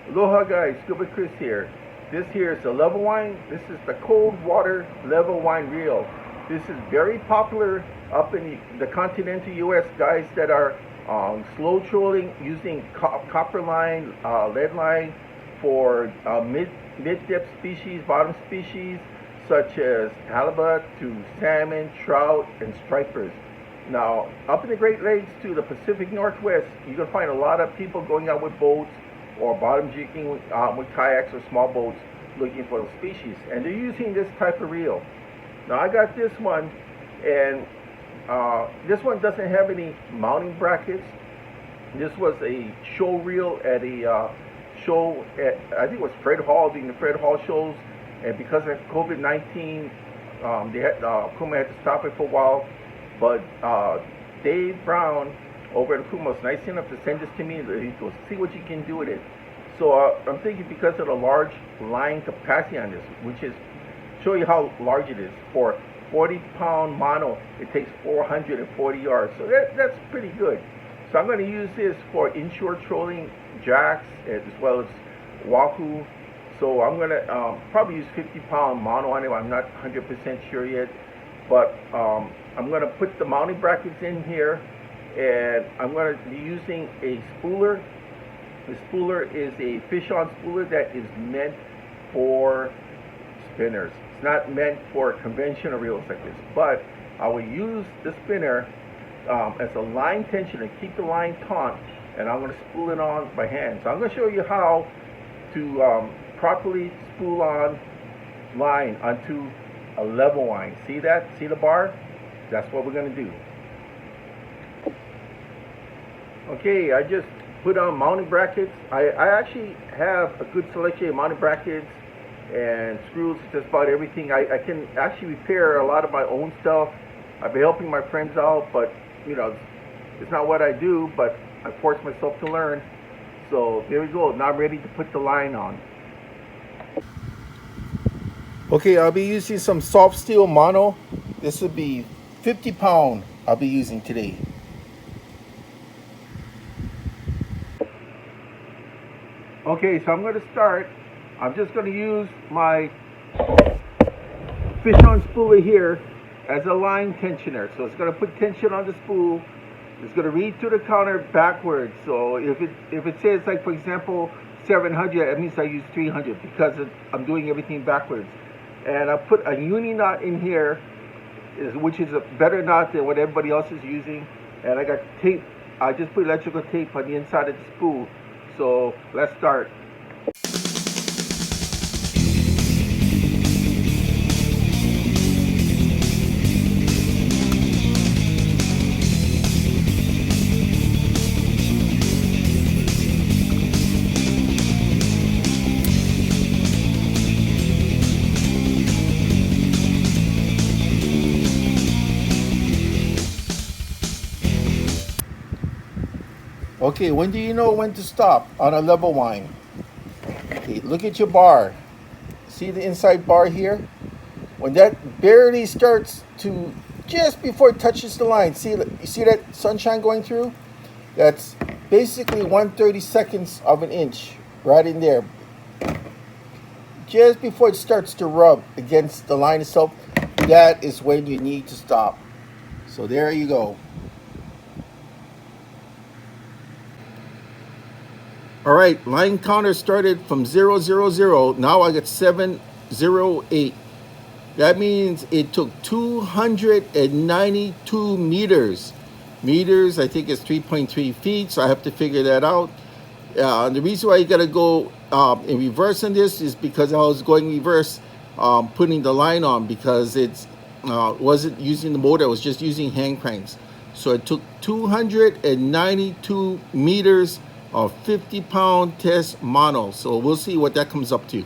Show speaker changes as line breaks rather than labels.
Aloha guys, Scuba Chris here. This here is the level wine. This is the cold water level wine reel. This is very popular up in the continental U.S. guys that are slow trolling using copper line, lead line for mid depth species, bottom species such as halibut to salmon, trout, and stripers. Now, up in the Great Lakes to the Pacific Northwest, you're gonna find a lot of people going out with boats or bottom jigging with kayaks or small boats looking for the species, and they're using this type of reel. Now I got this one, and this one doesn't have any mounting brackets. This was a show reel at a show at, I think it was Fred Hall, doing the Fred Hall shows, and because of COVID-19, they had Kuma had to stop it for a while. But Dave Brown over at Kuma was nice enough to send this to me. He goes, see what you can do with it. So I'm thinking because of the large line capacity on this, which is, show you how large it is. For 40-pound mono, it takes 440 yards. So that's pretty good. So I'm going to use this for inshore trolling jacks as well as wahoo. So I'm going to probably use 50-pound mono on it. I'm not 100% sure yet. But I'm going to put the mounting brackets in here, and I'm going to be using a spooler. The spooler is a Fishon Spooler that is meant for spinners. It's not meant for conventional reels like this, but I will use the spinner as a line tensioner, keep the line taut, and I'm going to spool it on by hand. So I'm going to show you how to properly spool on line onto a level line. See that? See the bar? That's what we're going to do. Okay, I just put on mounting brackets. I actually have a good selection of mounting brackets and screws, just about everything. I can actually repair a lot of my own stuff. I've been helping my friends out, but you know, it's not what I do, but I force myself to learn. So there we go. Now I'm ready to put the line on. Okay, I'll be using some soft steel mono. This will be 50-pound I'll be using today. Okay, so I'm going to start. I'm just going to use my Fishon Spooler here as a line tensioner. So it's going to put tension on the spool. It's going to read through the counter backwards. So if it says, like, for example, 700, that means I use 300 because I'm doing everything backwards. And I put a uni knot in here, which is a better knot than what everybody else is using. And I got tape. I just put electrical tape on the inside of the spool. So let's start. Okay, when do you know when to stop on a level line? Okay, look at your bar. See the inside bar here? When that barely starts to, just before it touches the line, you see that sunshine going through? That's basically 1/32 of an inch right in there. Just before it starts to rub against the line itself, that is when you need to stop. So there you go. All right, line counter started from 000. Now I got 708. That means it took 292 meters. Meters, I think it's 3.3 feet, so I have to figure that out. The reason why you got to go in reverse on this is because I was going reverse, putting the line on because it wasn't using the motor, I was just using hand cranks. So it took 292 meters of 50-pound test mono. So we'll see what that comes up to.